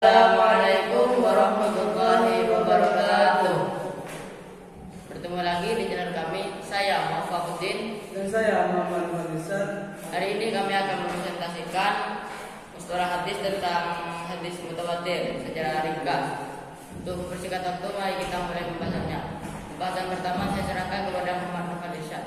Assalamualaikum warahmatullahi wabarakatuh. Bertemu lagi di channel kami. Saya Muhafaduddin dan saya Muhammad Fadlisan. Hari ini kami akan mempresentasikan mustalah hadis tentang hadis mutawatir secara ringkas. Untuk mempersingkat waktu, mari kita mulai pembahasannya. Pembahasan pertama saya serahkan kepada Muhammad Fadlisan.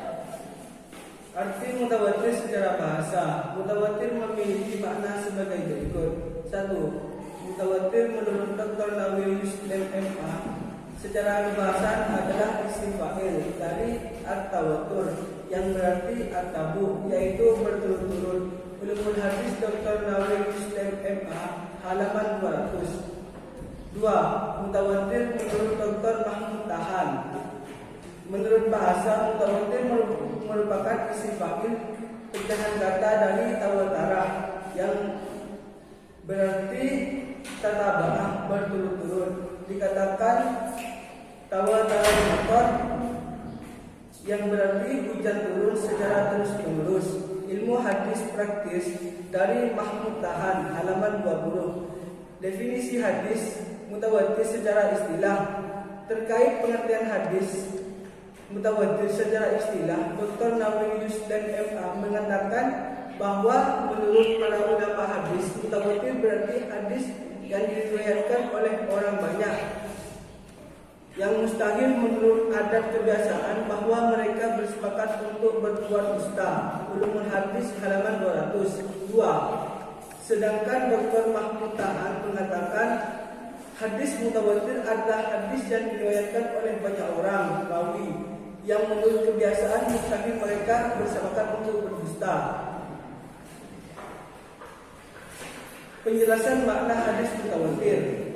Arti mutawatir secara bahasa. Mutawatir memiliki makna sebagai berikut. 1. Mutawatir menurut Dr. Nawawi MA secara kebahasan adalah isim fa'il dari at-tawatur yang berarti at-tabu, yaitu berturut-turut. Ulumul hadis Dr. Nawawi MA halaman 200. 2. Mutawatir menurut Dr. Mahmud Tahan. Menurut bahasa, mutawatir merupakan isim fa'il pecahan kata dari tawatarah yang berarti tataba'ah, berturut-turut. Dikatakan tawatarah motor yang berarti hujan turun secara terus-menerus. Ilmu hadis praktis dari Mahmud Tahan halaman 20. Definisi hadis mutawatir secara istilah. Terkait pengertian hadis mutawatir secara istilah, Dr. Nawawi MA mengatakan bahwa menurut para ulama hadis, mutawatir berarti hadis yang diriwayatkan oleh orang banyak, yang mustahil menurut adat kebiasaan bahwa mereka bersepakat untuk berbuat dusta. Ulumul hadis halaman 202. Sedangkan Dr. Mahmud Tahan mengatakan hadis mutawatir adalah hadis yang diriwayatkan oleh banyak orang rawi yang menurut kebiasaan mustahil mereka bersepakat untuk berdusta. Penjelasan makna hadis mutawatir.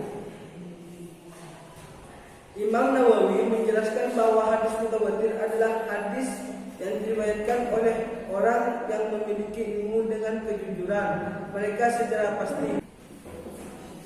Imam Nawawi menjelaskan bahwa hadis mutawatir adalah hadis yang diriwayatkan oleh orang yang memiliki ilmu dengan kejujuran mereka secara pasti.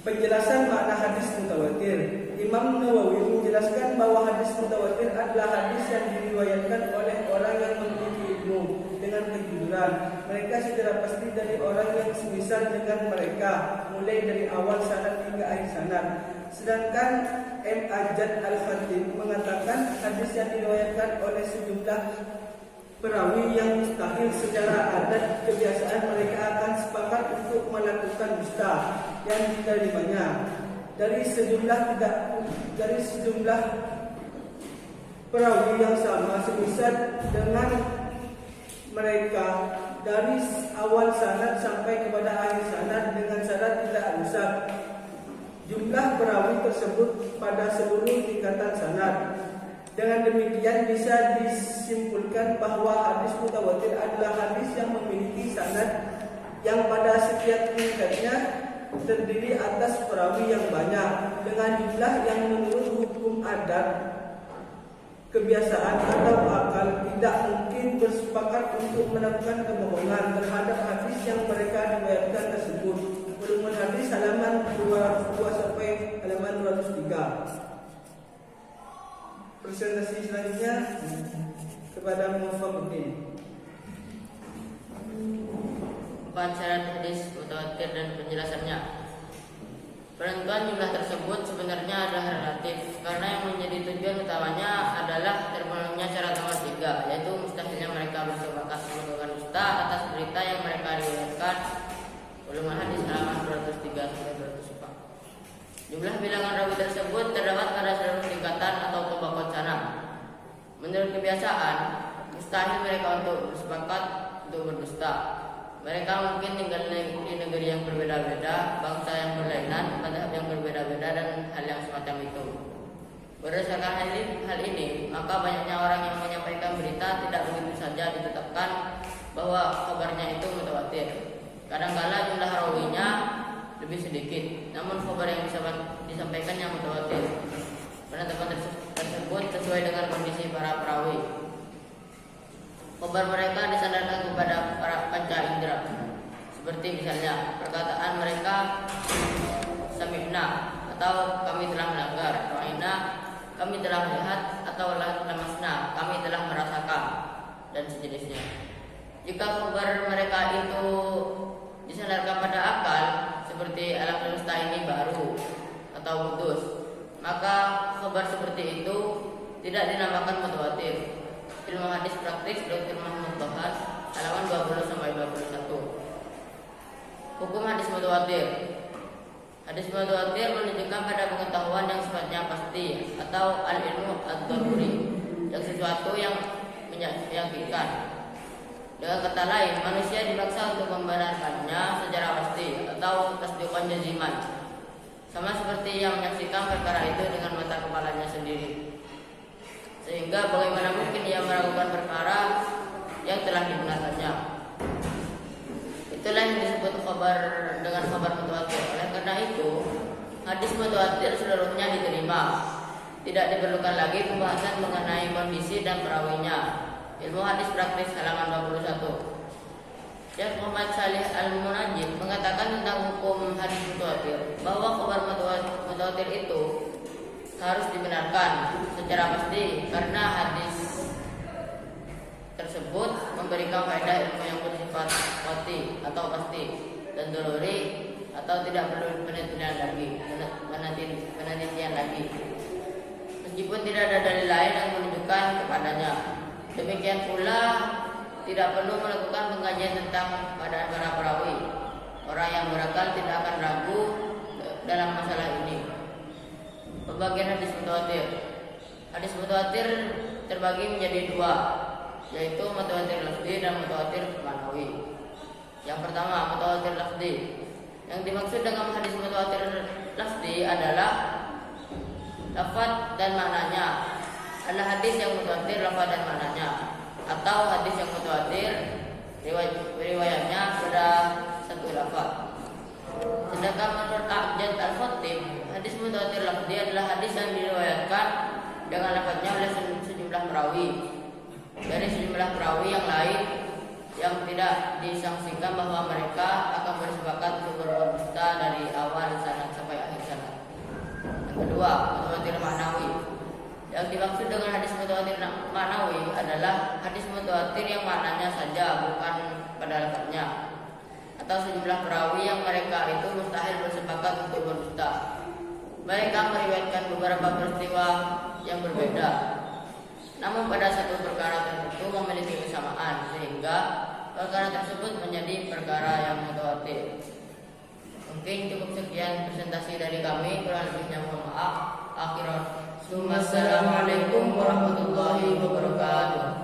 Penjelasan makna hadis mutawatir. Imam Nawawi menjelaskan bahwa hadis mutawatir adalah hadis yang diriwayatkan oleh orang yang memiliki ilmu dengan kejujuran mereka secara pasti dari orang yang semisal dengan mereka, mulai dari awal sanad hingga akhir sanad. Sedangkan M. Ajad Al-Khatib mengatakan hadis yang diriwayatkan oleh sejumlah perawi yang mustahil secara adat kebiasaan mereka akan sepakat untuk melakukan dusta yang diterimanya dari sejumlah perawi yang sama semisal dengan mereka dari awal sanad sampai kepada akhir sanad dengan syarat tidak rusak jumlah perawi tersebut pada seluruh tingkatan sanad. Dengan demikian bisa disimpulkan bahwa hadis mutawatir adalah hadis yang memiliki sanad yang pada setiap tingkatnya terdiri atas perawi yang banyak dengan jumlah yang menurut hukum adat kebiasaan atau akal tidak mungkin bersepakat untuk melakukan kebohongan terhadap hadis yang mereka riwayatkan tersebut. Ulumul hadis halaman 202 sampai halaman 203. Presentasi selanjutnya kepada Muhafaduddin. Syarat hadis mutawatir dan penjelasannya. Penentuan jumlah tersebut sebenarnya adalah relatif karena yang menjadi tujuan utamanya adalah terpenuhinya syarat nomor 3, yaitu mustahilnya mereka bersepakat melakukan dusta atas berita yang mereka riwayatkan. Ulumul hadis halaman 203 sampai 204. Jumlah bilangan rawi tersebut terdapat pada seluruh tingkatan atau tabaqat sanad. Menurut kebiasaan, mustahil mereka untuk bersepakat untuk berdusta. Mereka mungkin tinggal di negeri yang berbeda-beda, bangsa yang berlainan, mazhab yang berbeda-beda, dan hal yang semacam itu. Berdasarkan hal ini, maka banyaknya orang yang menyampaikan berita tidak begitu saja ditetapkan bahwa kabarnya itu mutawatir. Kadang-kala jumlah rawinya lebih sedikit, namun kabar yang disampaikan yang mutawatir. Penetapan tersebut sesuai dengan kondisi para perawi. Kabar mereka disandarkan kepada para panca indera, seperti misalnya perkataan mereka sami'na atau kami telah mendengar, ra'ina kami telah melihat, atau lamasna kami telah merasakan, dan sejenisnya. Jika kabar mereka itu disandarkan pada akal, seperti alam semesta ini baru atau putus, maka kabar seperti itu tidak dinamakan mutawatir. Ilmu hadis praktis Dr. Muhammad Tohar, halaman 20 sampai 21. Hukum hadis mutawatir. Hadis mutawatir menunjukkan pada pengetahuan yang sifatnya pasti atau al-ilmu ad-daruri, yang sesuatu yang meyakinkan. Dengan kata lain, manusia dipaksa untuk membenarkannya secara pasti atau tasdiqan jaziman, sama seperti yang menyaksikan perkara itu dengan mata kepalanya sendiri. Sehingga bagaimana mungkin ia meragukan perkara yang telah dibenarkannya. Itulah yang disebut khabar dengan khabar mutawatir. Oleh karena itu, hadis mutawatir seluruhnya diterima. Tidak diperlukan lagi pembahasan mengenai kondisi dan perawinya. Ilmu hadis praktis halaman 21. Syekh Muhammad Salih Al-Munajjid mengatakan tentang hukum hadis mutawatir bahwa khabar mutawatir itu harus dibenarkan secara pasti karena hadis tersebut memberikan faedah ilmu yang bersifat qati atau pasti dan daruri atau tidak perlu penelitian lagi, meskipun tidak ada dalil lain yang menunjukkan kepadanya. Demikian pula tidak perlu melakukan pengkajian tentang keadaan para perawi. Orang yang berakal tidak akan ragu dalam masalah ini. Pembagian hadis mutawatir. Hadis mutawatir terbagi menjadi dua, yaitu mutawatir lafzi dan mutawatir ma'nawi. Yang pertama, mutawatir lafzi. Yang dimaksud dengan hadis mutawatir lafzi adalah lafaz dan maknanya. Adalah hadis yang mutawatir lafaz dan maknanya, atau hadis yang mutawatir riwayatnya sudah satu lafaz. Sedangkan menurut Abjad Al-Khatib, hadis mutawatir lafzi adalah hadis yang diriwayatkan dengan lafaznya oleh sejumlah perawi dari sejumlah perawi yang lain yang tidak disangsikan bahwa mereka akan bersepakat untuk berbuat dusta dari awal sanad sampai akhir sanad. Yang kedua, mutawatir ma'nawi. Yang dimaksud dengan hadis mutawatir ma'nawi adalah hadis mutawatir yang maknanya saja, bukan pada lafaznya, atau sejumlah perawi yang mereka itu mustahil bersepakat untuk berdusta. Mereka meriwayatkan beberapa peristiwa yang berbeda, namun pada satu perkara tertentu memiliki kesamaan, sehingga perkara tersebut menjadi perkara yang mutawatir. Mungkin cukup sekian presentasi dari kami, kurang lebihnya mohon maaf. Akhirnya, Assalamualaikum warahmatullahi wabarakatuh.